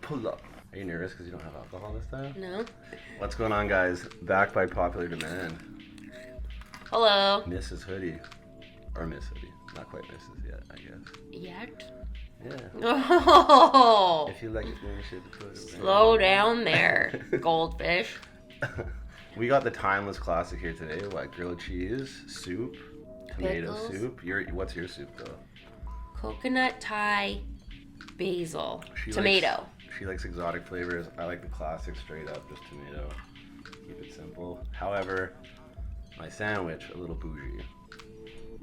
Pull up. Are you nervous because you don't have alcohol this time? No. What's going on, guys? Back by popular demand. Hello. Mrs. Hoody. Or Miss Hoody. Not quite Mrs. yet, I guess. Yet? Yeah. Oh. If you like it, then you should put it Slow down there, goldfish. We got the timeless classic here today. What? Grilled cheese, soup, tomato Pickles. soup. What's your soup, though? Coconut Thai basil. She Tomato. She likes exotic flavors. I like the classic straight up, just tomato. Keep it simple. However, my sandwich, a little bougie.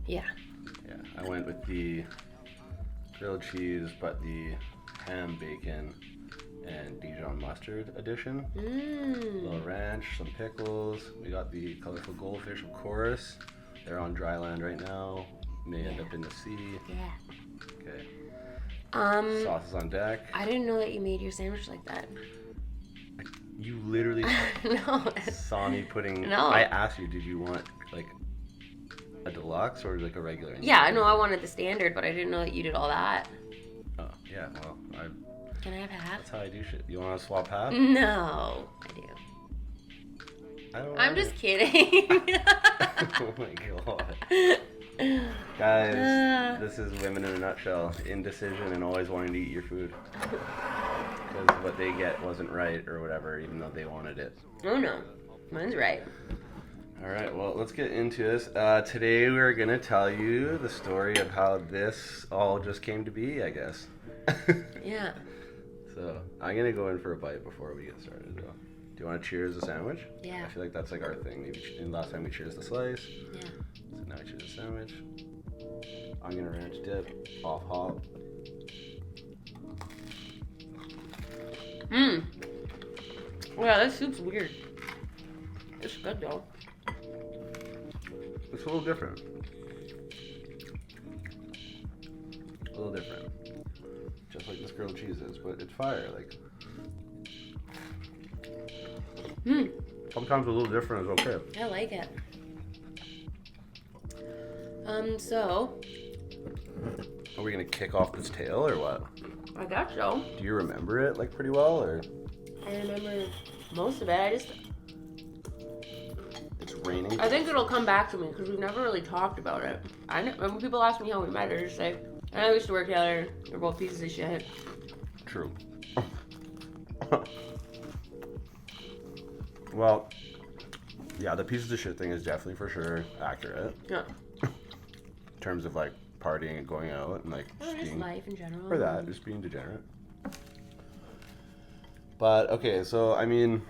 Yeah. Yeah, I went with the grilled cheese, but the ham, bacon, and Dijon mustard edition. A little ranch, some pickles. We got the colorful goldfish, of course. They're on dry land right now. May end up in the sea. Yeah. Okay. Sauce Sauces on deck. I didn't know that you made your sandwich like that. You literally No. saw me putting. No. I asked you, did you want like a deluxe or like a regular? Yeah, I know I wanted the standard, but I didn't know that you did all that. Oh yeah, well, Can I have half? that's how I do shit. You want to swap half? No, I do. I'm just kidding. Oh my god. Guys, this is women in a nutshell. Indecision and always wanting to eat your food. Because what they get wasn't right or whatever, even though they wanted it. Oh no, mine's right. Alright, well, let's get into this. Today we're going to tell you the story of how this all just came to be, I guess. Yeah. So, I'm going to go in for a bite before we get started, though. Do you want to cheers the sandwich? Yeah. I feel like that's like our thing. Maybe last time we cheers the slice. Yeah. So now we cheers the sandwich. I'm going to ranch dip off hop. Mmm. Yeah, this soup's weird. It's good though. It's a little different. A little different. Just like this grilled cheese is, but it's fire. Like, sometimes a little different is okay. I like it. So Are we gonna kick off this tale or what? I guess so. Do you remember it like pretty well, or I remember most of it. it's raining? I think it'll come back to me because we've never really talked about it. When people ask me how we met, I just say, I know we used to work together. We're both pieces of shit. True. Well, yeah, the pieces of shit thing is definitely for sure accurate Yeah. in terms of like partying and going out and like Or just life in general. for that, just being degenerate. But okay, so I mean,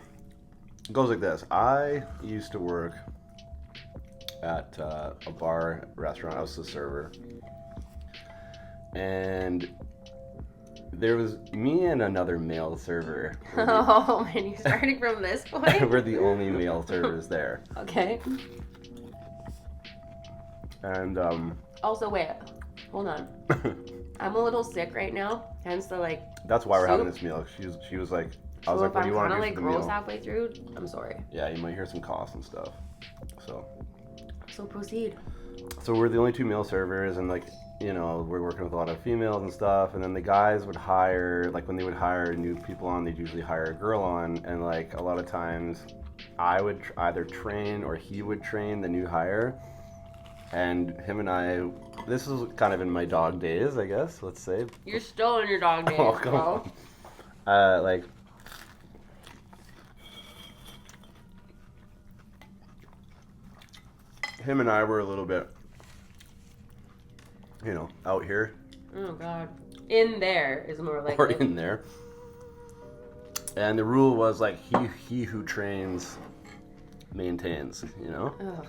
it goes like this. I used to work at a bar restaurant. I was the server, and there was me and another male server. Oh man, you're starting from this point? We're the only male servers there. Okay. And Also, wait. Hold on. I'm a little sick right now. Hence the like. that's why we're having soup. this meal. She was like, I was So like, if what do you I'm want kind to of do like for the gross meal? halfway through, I'm sorry. Yeah, you might hear some coughs and stuff. So proceed. So we're the only two male servers, and like, you know, we're working with a lot of females and stuff, and then the guys would hire, like when they would hire new people on, they'd usually hire a girl on, and like a lot of times I would either train or he would train the new hire, and him and I, this was kind of in my dog days, I guess, let's say. You're still in your dog days, Oh, come bro. on. Like, him and I were a little bit, you know, out here. Oh god. In there is more like Or in there. And the rule was like he who trains maintains, you know? Ugh.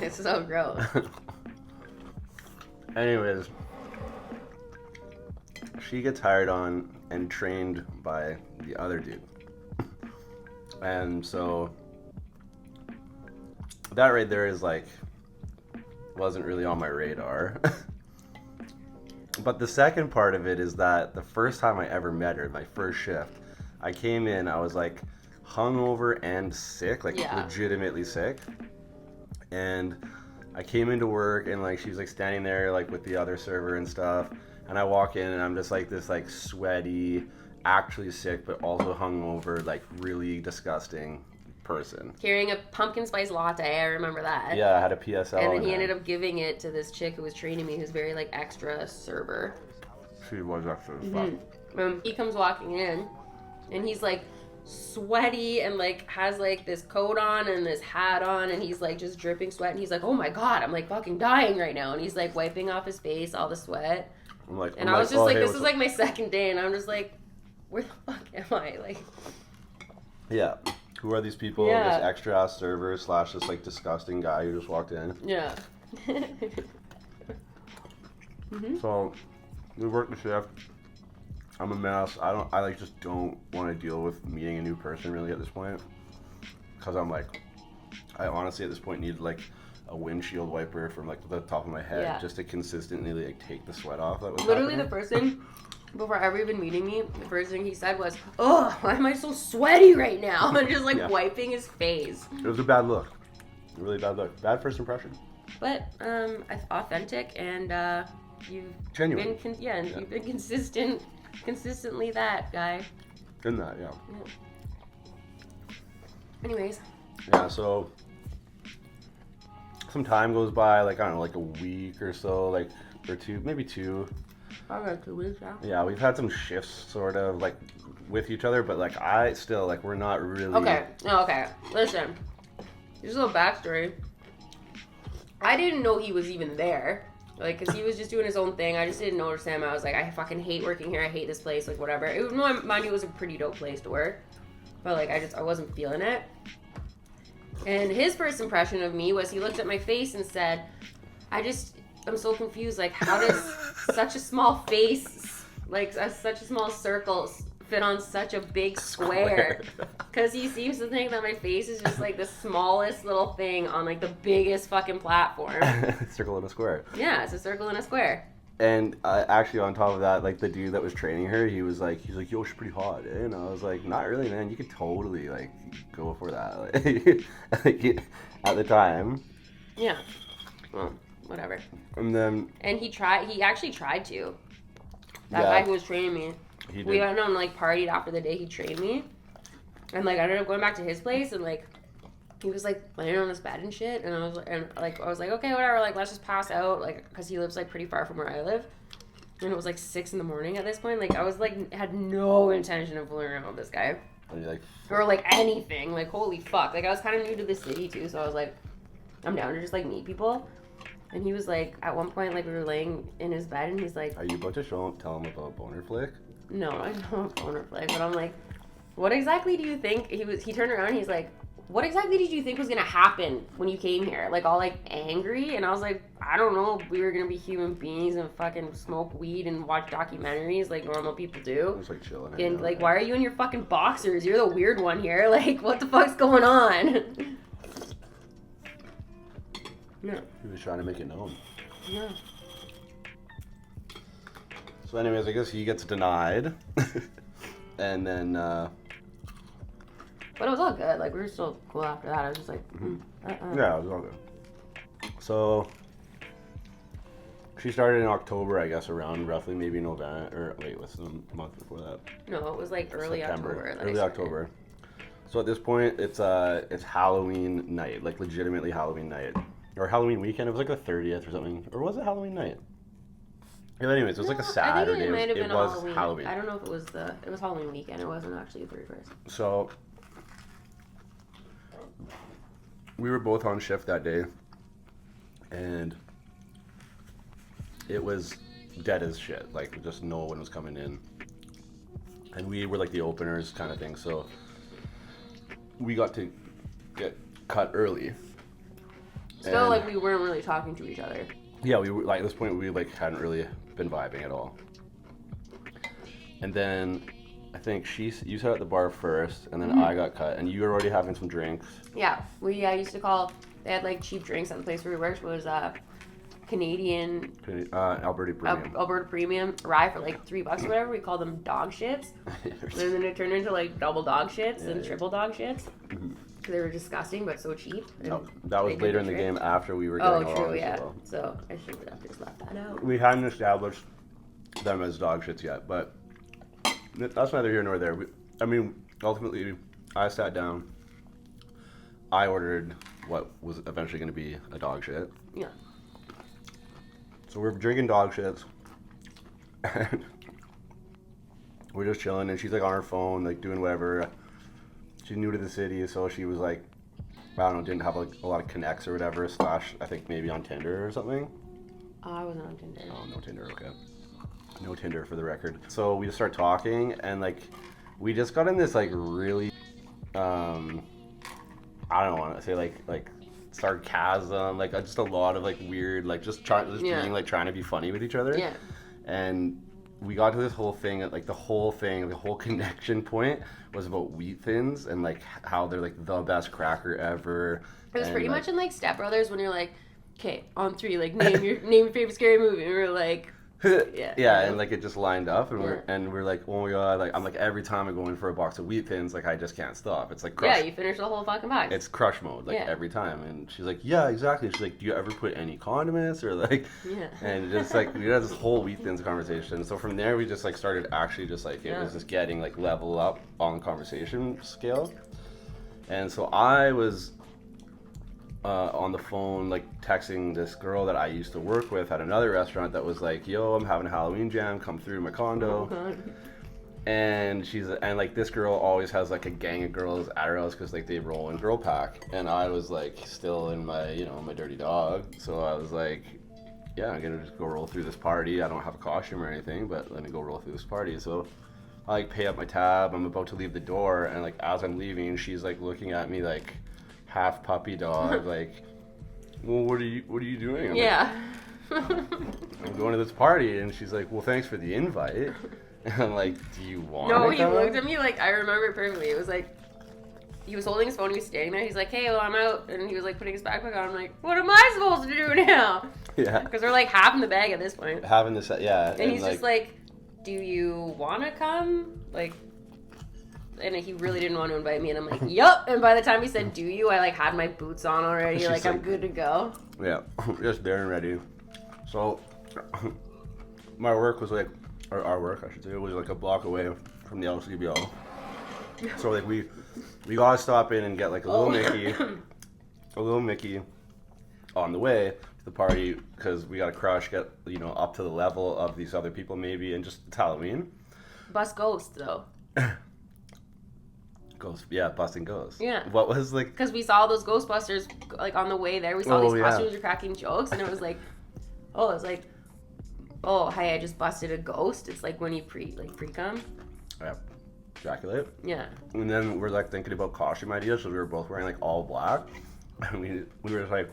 It's so gross. Anyways, she gets hired on and trained by the other dude. And so that right there is like wasn't really on my radar. But the second part of it is that the first time I ever met her, my first shift, I came in, I was like hungover and sick, like legitimately sick. And I came into work and like she's like standing there like with the other server and stuff. And I walk in and I'm just like this like sweaty, actually sick, but also hungover, like really disgusting person. Carrying a pumpkin spice latte, I remember that. Yeah, I had a PSL. And then he ended up giving it to this chick who was training me, who's very like extra server. She was extra as fuck. He comes walking in, and he's like sweaty and like has like this coat on and this hat on, and he's like just dripping sweat, and he's like, oh my god, I'm like fucking dying right now, and he's like wiping off his face, all the sweat. I was just like, this is like my second day, and I'm just like, where the fuck am I? Like, yeah. Who are these people? Yeah. This extra ass server / this like disgusting guy who just walked in. Yeah. So we work the shift. I'm a mess. I like just don't want to deal with meeting a new person really at this point. Cause I'm like, I honestly at this point need like a windshield wiper from like the top of my head just to consistently like take the sweat off. That was literally happening. The first thing. Before ever even meeting me, the first thing he said was, "Oh, why am I so sweaty right now?" And just like wiping his face. It was a bad look, a really bad look, bad first impression. But authentic, and you've genuine. You've been consistently that guy. In that, yeah. Anyways. Yeah, so some time goes by, like I don't know, like a week or so, like or two, maybe two. Probably 2 weeks, yeah. Yeah, we've had some shifts sort of like with each other, but like I still like we're not really. Okay. Listen, just a little backstory. I didn't know he was even there, like, cause he was just doing his own thing. I just didn't notice him. I was like, I fucking hate working here. I hate this place. Like, whatever. It was, mind you, it was a pretty dope place to work, but like I wasn't feeling it. And his first impression of me was he looked at my face and said, I'm so confused. Like, how does such a small face, like such a small circle, fit on such a big square? Because he seems to think that my face is just like the smallest little thing on like the biggest fucking platform. Circle in a square. Yeah, it's a circle in a square. And actually, on top of that, like the dude that was training her, he's like, yo, she's pretty hot, eh? And I was like, not really, man. You could totally like go for that, like, at the time. Yeah. Well, whatever. And he actually tried to. That guy who was training me. We went on like partied after the day he trained me, and like I ended up going back to his place, and like he was like laying on his bed and shit, and I was like, okay, whatever, like let's just pass out, like, because he lives like pretty far from where I live, and it was like 6 a.m. at this point. Like I was like had no intention of fooling around with this guy, or like anything. Like holy fuck, like I was kind of new to the city too, so I was like, I'm down to just like meet people. And he was like, at one point, like we were laying in his bed, and he's like, are you about to tell him about boner flick? No, I don't have boner flick, but I'm like, what exactly do you think? He turned around and he's like, what exactly did you think was gonna happen when you came here? Like all like angry? And I was like, I don't know, we were gonna be human beings and fucking smoke weed and watch documentaries like normal people do. I was like chilling. And like, why are you in your fucking boxers? You're the weird one here. Like, what the fuck's going on? No. He was trying to make it known. No. So anyways, I guess he gets denied. And then But it was all good. Like we were still cool after that. I was just like, yeah, it was all good. So she started in October, I guess, around roughly maybe November, or wait, what's the month before that? No, it was like early September. October. Early October. So at this point, it's Halloween night, like legitimately Halloween night. Or Halloween weekend. It was like the 30th or something. Or was it Halloween night? Yeah, anyways, it was like a Saturday. I think it might have been was Halloween. I don't know if it was Halloween weekend. It wasn't actually the 31st. So we were both on shift that day, and it was dead as shit. Like just no one was coming in, and we were like the openers kind of thing. So we got to get cut early. Still, like we weren't really talking to each other. Yeah, we were like at this point we like hadn't really been vibing at all. And then I think you sat at the bar first, and then I got cut, and you were already having some drinks. Yeah, we used to call. They had like cheap drinks at the place where we worked. Was Canadian Alberta Premium. Alberta Premium rye for like $3 or whatever. We called them dog shits, and then it turned into like double dog shits and triple dog shits. Mm-hmm. They were disgusting, but so cheap. No, that was later in the game after we were getting along. Oh, true, yeah. So I should have just left that out. We hadn't established them as dog shits yet, but that's neither here nor there. I mean, ultimately, I sat down. I ordered what was eventually going to be a dog shit. Yeah. So we're drinking dog shits. And we're just chilling, and she's like on her phone, like doing whatever. She's new to the city, so she was like, I don't know, didn't have like a lot of connects or whatever. / I think maybe on Tinder or something. Oh, I wasn't on Tinder. Oh, no Tinder, okay. No Tinder for the record. So we just start talking, and like, we just got in this like really, I don't want to say like sarcasm, like just a lot of like weird, like just being like trying to be funny with each other. Yeah. And we got to this whole thing, like the whole connection point was about Wheat Thins and like how they're like the best cracker ever. It was and, pretty much in like Step Brothers when you're like, okay, on 3, like name your favorite scary movie, and we're like, yeah, and like it just lined up, and we're like, oh my god, like I'm like every time I go in for a box of Wheat Thins, like I just can't stop. It's like crush. Yeah, you finish the whole fucking box. It's crush mode, like every time. And she's like, yeah, exactly. She's like, do you ever put any condiments or like? Yeah. And just like we had this whole Wheat Thins conversation. So from there we just like started actually just like it was just getting like level up on the conversation scale. And so I was on the phone, like texting this girl that I used to work with at another restaurant that was like, yo, I'm having a Halloween jam, come through my condo. And and like this girl always has like a gang of girls at her house because like they roll in girl pack. And I was like still in my, my dirty dog. So I was like, yeah, I'm gonna just go roll through this party. I don't have a costume or anything, but let me go roll through this party. So I like pay up my tab. I'm about to leave the door, and like as I'm leaving, she's like looking at me like half puppy dog, like, well, what are you doing? I'm going to this party, and she's like, well, thanks for the invite. And I'm like, do you want to No, he looked at me like, I remember it perfectly. It was like, he was holding his phone, he was standing there, he's like, hey, well, I'm out, and he was like putting his backpack on. I'm like, what am I supposed to do now? Yeah. Because we're like half in the bag at this point. Having this, yeah. And he's just like, do you want to come? Like, and he really didn't want to invite me, and I'm like, yup. And by the time he said, do you, I like had my boots on already, like I'm good to go. Yeah, just there and ready. So my work was like, or our work I should say, was like a block away from the LCBO. So like we gotta stop in and get like a little Mickey on the way to the party, because we gotta get up to the level of these other people maybe, and just it's Halloween. Bus Ghost though. Ghost, yeah, busting ghosts. Yeah. What was like? Because we saw those Ghostbusters like on the way there. We saw these costumes were cracking jokes, and it was like, oh, hey, I just busted a ghost. It's like when you pre-cum. Yeah. Ejaculate. Yeah. And then we're like thinking about costume ideas, so we were both wearing like all black, and we were just like,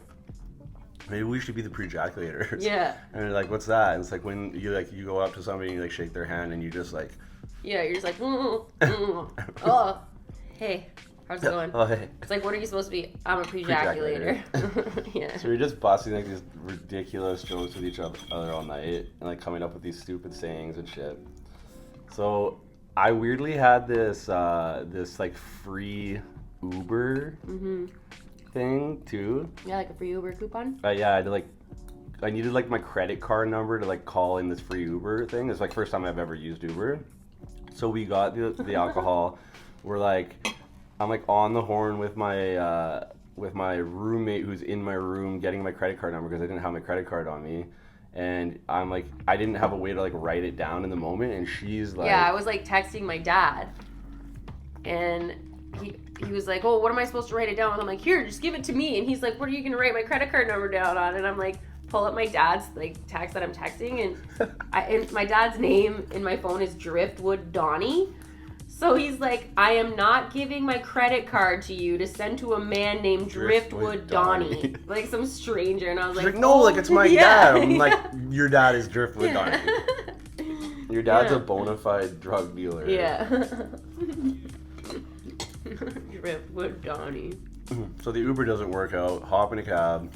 maybe we should be the pre-ejaculators. Yeah. And we're like, what's that? And it's like when you go up to somebody and you like shake their hand and you just like. Yeah, you're just like, oh. Hey, how's it going? Oh, hey. It's like, what are you supposed to be? I'm a pre-ejaculator. Yeah. So we're just busting like these ridiculous jokes with each other all night, and like coming up with these stupid sayings and shit. So I weirdly had this like free Uber thing too. Yeah, like a free Uber coupon. Yeah, I needed like my credit card number to like call in this free Uber thing. It's like first time I've ever used Uber. So we got the alcohol. We're like, I'm like on the horn with my roommate who's in my room getting my credit card number because I didn't have my credit card on me, and I'm like, I didn't have a way to like write it down in the moment, and she's like, yeah, I was like texting my dad, and he was like, oh, what am I supposed to write it down? And I'm like, here, just give it to me. And he's like, what are you gonna write my credit card number down on? And I'm like, pull up my dad's like text that I'm texting, and my dad's name in my phone is Driftwood Donnie. So he's like, I am not giving my credit card to you to send to a man named Driftwood Donnie. Like some stranger. And I was like, no, like it's my dad. I'm like, your dad is Driftwood Donnie. Your dad's a bona fide drug dealer. Yeah. Driftwood Donnie. So the Uber doesn't work out. Hop in a cab.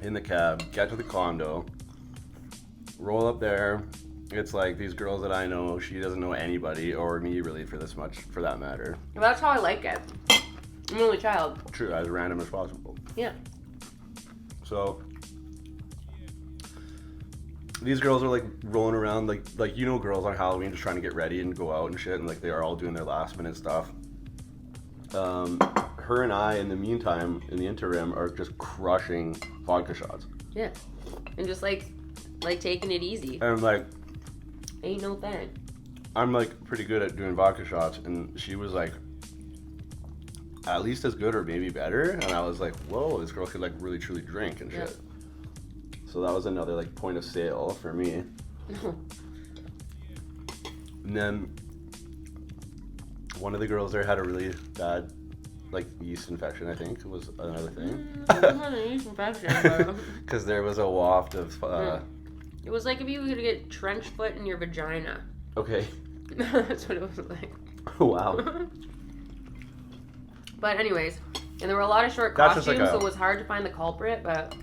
In the cab. Get to the condo. Roll up there. It's like these girls that I know, she doesn't know anybody, or me really for that matter. Well, that's how I like it. I'm an only child. True, as random as possible. Yeah. So, these girls are like rolling around like you know girls on Halloween just trying to get ready and go out and shit, and like they are all doing their last minute stuff. Her and I, in the meantime, in the interim, are just crushing vodka shots. Yeah, and just like taking it easy. And I'm like, ain't no thing. I'm like pretty good at doing vodka shots, and she was like at least as good or maybe better, and I was like, whoa, this girl could like really truly drink and shit. So that was another like point of sale for me. And then one of the girls there had a really bad like yeast infection, I think was another thing. Yeast infection, because there was a waft of it was like if you were gonna get trench foot in your vagina. Okay. That's what it was like. Wow. But anyways, and there were a lot of short That's costumes, just like so it was hard to find the culprit, but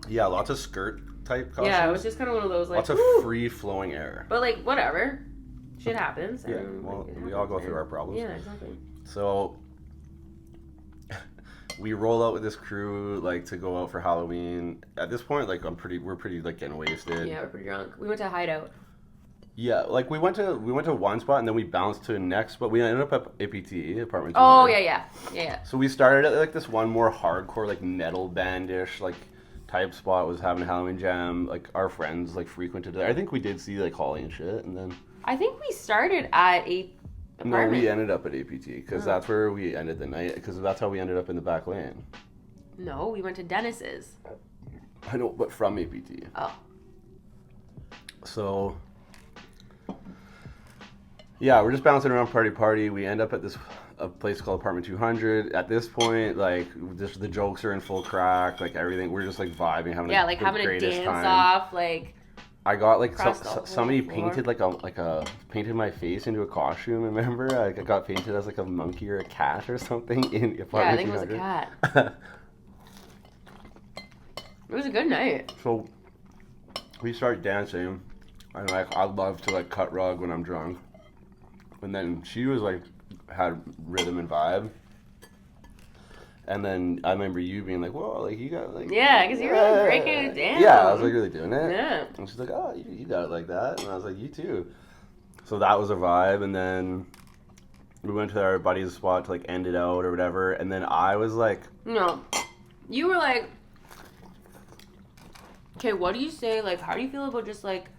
yeah, lots of skirt type costumes. yeah, it was just kind of one of those like lots of woo! free flowing air. But like whatever, shit happens. Yeah, and, well, like, we all go through our problems. Yeah, exactly. So we roll out with this crew like to go out for Halloween. At this point, like we're pretty like getting wasted. Yeah, we're pretty drunk. We went to Hideout. Yeah, like we went to one spot and then we bounced to the next spot. We ended up at APT, apartment. Oh yeah. So we started at like this one more hardcore like metal bandish like type spot, was having a Halloween jam. Like our friends like frequented it. I think we did see like Holly and shit, and then I think we started at a apartment. No, we ended up at APT because that's where we ended the night, because that's how we ended up in the back lane. No, we went to Dennis's. I know, but from APT. Oh. So yeah, we're just bouncing around party. We end up at a place called Apartment 200. At this point, like, just the jokes are in full crack, like everything. We're just like vibing, having having a dance time. off, like. I got like somebody floor. painted painted my face into a costume. Remember, I got painted as like a monkey or a cat or something in Apartment 200. Yeah, I think it was a cat. It was a good night. So we start dancing, and like I love to like cut rug when I'm drunk. And then she was like, had rhythm and vibe. And then I remember you being like, whoa, like you got like... Yeah, because you were really breaking it down. Yeah, I was like really doing it. Yeah. And she's like, oh, you got it like that. And I was like, you too. So that was a vibe. And then we went to our buddy's spot to like end it out or whatever. And then I was like... No. You were like, okay, what do you say? Like, how do you feel about just like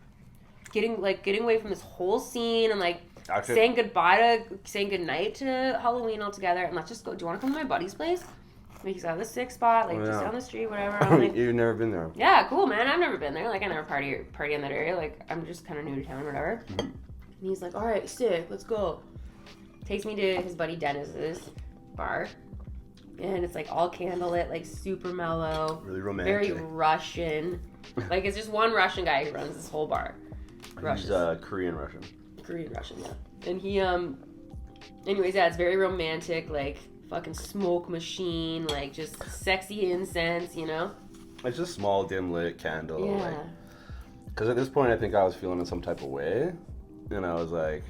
getting away from this whole scene and like... Actually, saying goodnight to Halloween altogether, and let's just go. Do you want to come to my buddy's place? Like, he's got this sick spot, like just down the street, whatever. I'm like, you've never been there. Yeah, cool, man. I've never been there. Like, I never party in that area. Like, I'm just kind of new to town, whatever. Mm-hmm. And he's like, all right, sick, let's go. Takes me to his buddy Dennis's bar, and it's like all candlelit, like super mellow, really romantic, very Russian. Like, it's just one Russian guy who runs this whole bar. He's Korean Russian, yeah. And he, anyways, yeah, it's very romantic, like, fucking smoke machine, like, just sexy incense, you know? It's just small, dim lit candle, yeah. like, because at this point, I think I was feeling in some type of way, and I was like,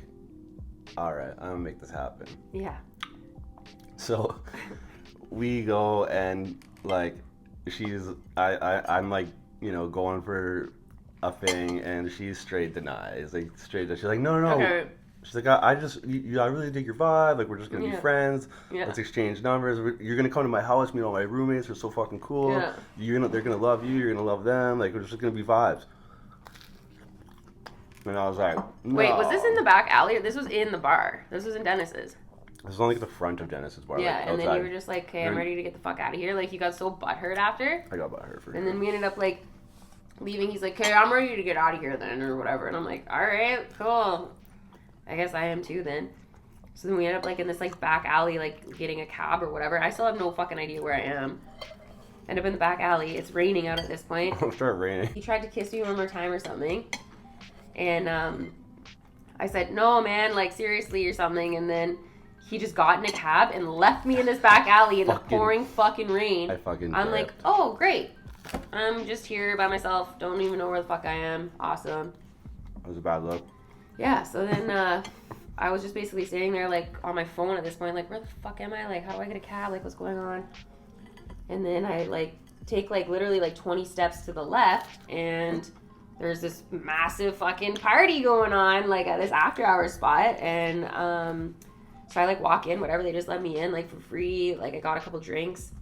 all right, I'm gonna make this happen. Yeah. So, we go, and, like, I'm, like, you know, going for a thing, and she straight denies, like straight. She's like, no. Okay. She's like, I really dig your vibe. Like, we're just gonna be friends. Yeah. Let's exchange numbers. You're gonna come to my house, meet all my roommates. They're so fucking cool. Yeah. They're gonna love you. You're gonna love them. Like, we're just gonna be vibes. And I was like, no. Wait, was this in the back alley? This was in the bar. This was in Dennis's. This was only like the front of Dennis's bar. Yeah, like, and outside. then you were just like, okay, I'm ready to get the fuck out of here. Like, you got so butthurt after. I got butthurt for sure. And then we ended up like leaving. He's like, okay, I'm ready to get out of here then, or whatever. And I'm like, all right, cool. I guess I am too then. So then we end up like in this like back alley, like getting a cab or whatever. I still have no fucking idea where I am. End up in the back alley. It's raining out at this point. It'll start raining. He tried to kiss me one more time or something. And I said, no, man, like seriously or something. And then he just got in a cab and left me in this back alley in the pouring fucking rain. I'm like, oh, great. I'm just here by myself. Don't even know where the fuck I am. Awesome. That was a bad look. Yeah, so then I was just basically sitting there like on my phone at this point, like, where the fuck am I? Like, how do I get a cab? Like, what's going on? And then I like take like literally like 20 steps to the left, and there's this massive fucking party going on, like, at this after-hours spot, and, so I, like, walk in, whatever, they just let me in, like, for free, like, I got a couple drinks,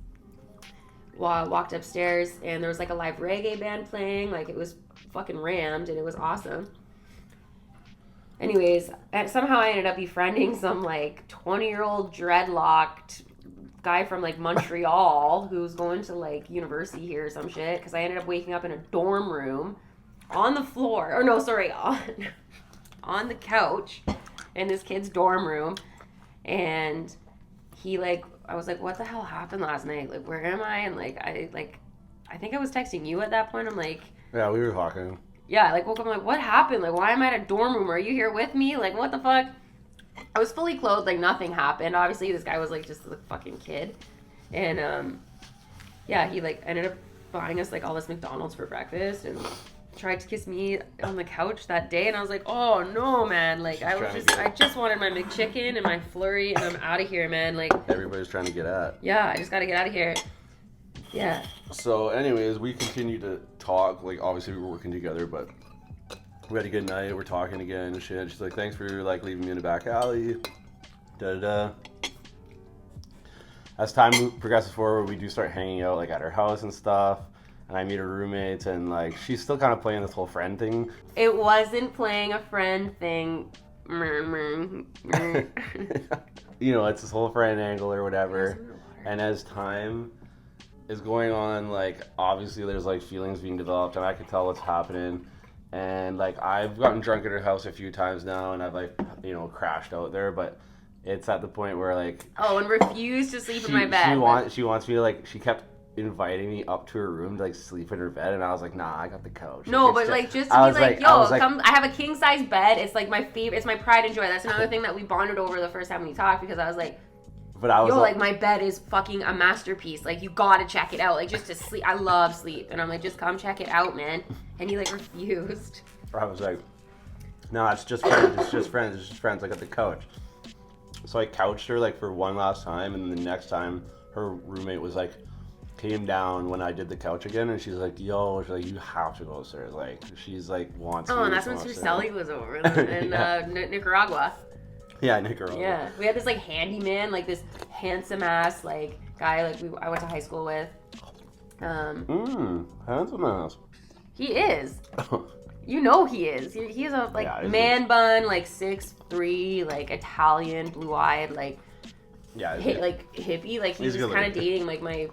walked upstairs, and there was, like, a live reggae band playing, like, it was fucking rammed, and it was awesome. Anyways, somehow I ended up befriending some, like, 20-year-old dreadlocked guy from, like, Montreal who's going to, like, university here or some shit, because I ended up waking up in a dorm room on the floor, or no, sorry, on the couch in this kid's dorm room, and he, like, I was like, what the hell happened last night? Like, where am I? And, like, I think I was texting you at that point. I'm like... Yeah, we were talking. Yeah, like, woke up, I'm like, what happened? Like, why am I at a dorm room? Are you here with me? Like, what the fuck? I was fully clothed, like, nothing happened. Obviously, this guy was, like, just a fucking kid. And, yeah, he, like, ended up buying us, like, all this McDonald's for breakfast and tried to kiss me on the couch that day. And I was like, oh, no, man. Like, I just wanted my McChicken and my flurry, and I'm out of here, man. Like, everybody's trying to get at. Yeah, I just got to get out of here. Yeah. So, anyways, we continue to talk. Like, obviously, we were working together, but we had a good night. We're talking again and shit. She's like, thanks for, like, leaving me in the back alley. Da-da-da. As time progresses forward, we do start hanging out, like, at her house and stuff. And I meet her roommates, and, like, she's still kind of playing this whole friend thing. It wasn't playing a friend thing. You know, it's this whole friend angle or whatever. And as time is going on, like, obviously there's, like, feelings being developed, and I can tell what's happening. And, like, I've gotten drunk at her house a few times now, and I've, like, you know, crashed out there, but it's at the point where, like... Oh, and refused to sleep in my bed. She wants me to, like, she kept inviting me up to her room to, like, sleep in her bed, and I was like, nah, I got the couch. No, but, like, just to be like, yo, come, I have a king-size bed. It's, like, my favorite. It's my pride and joy. That's another thing that we bonded over the first time we talked, because I was like, but I was yo, like, my bed is fucking a masterpiece. Like, you gotta check it out. Like, just to sleep. I love sleep. And I'm like, just come check it out, man. And he, like, refused. I was like, no, it's just friends. It's just friends. It's just friends. I got the couch. So I couched her, like, for one last time. And the next time, her roommate was, like, came down when I did the couch again. And she's like, yo, she's like, you have to go upstairs. Like, she's, like, wants to. Oh, and that's when Sally was over in Nicaragua. Yeah, Nicaragua. Yeah, we had this, like, handyman, like, this handsome ass, like, guy, like, I went to high school with. Handsome ass. He is. You know he is. He is a, like, yeah, man bun, like, 6'3", like, Italian, blue-eyed, like, yeah, like, hippie. Like, he was kind of dating, like, my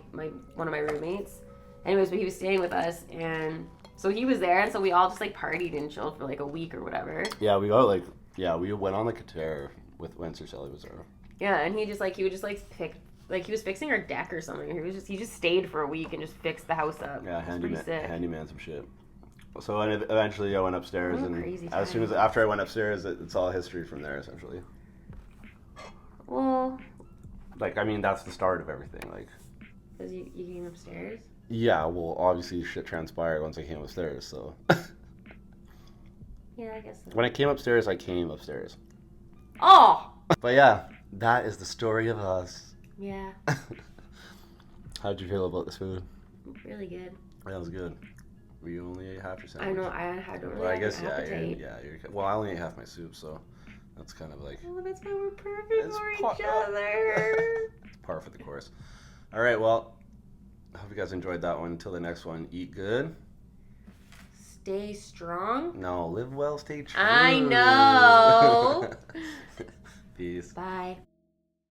one of my roommates. Anyways, but he was staying with us, and so he was there, and so we all just, like, partied and chilled for, like, a week or whatever. Yeah, we got, like... Yeah, we went on, like, a tear with when Sir Sally was there. Yeah, and he would just, like, pick, like, he was fixing our deck or something. He just stayed for a week and just fixed the house up. Yeah, handyman some shit. So eventually I went upstairs, and after I went upstairs, it's all history from there, essentially. Well... Like, I mean, that's the start of everything, like... Because you came upstairs? Yeah, well, obviously shit transpired once I came upstairs, so... Yeah, I guess so. When I came upstairs, I came upstairs. Oh! But yeah, that is the story of us. Yeah. How'd you feel about this food? Really good. That was good. We only ate half your sandwich. I know, I had well, I guess, well, I only ate half my soup, so that's kind of like... Oh, that's why we're perfect for each other. It's par for the course. All right, well, I hope you guys enjoyed that one. Until the next one, eat good. Stay strong. No, live well, stay true. I know. Peace. Bye.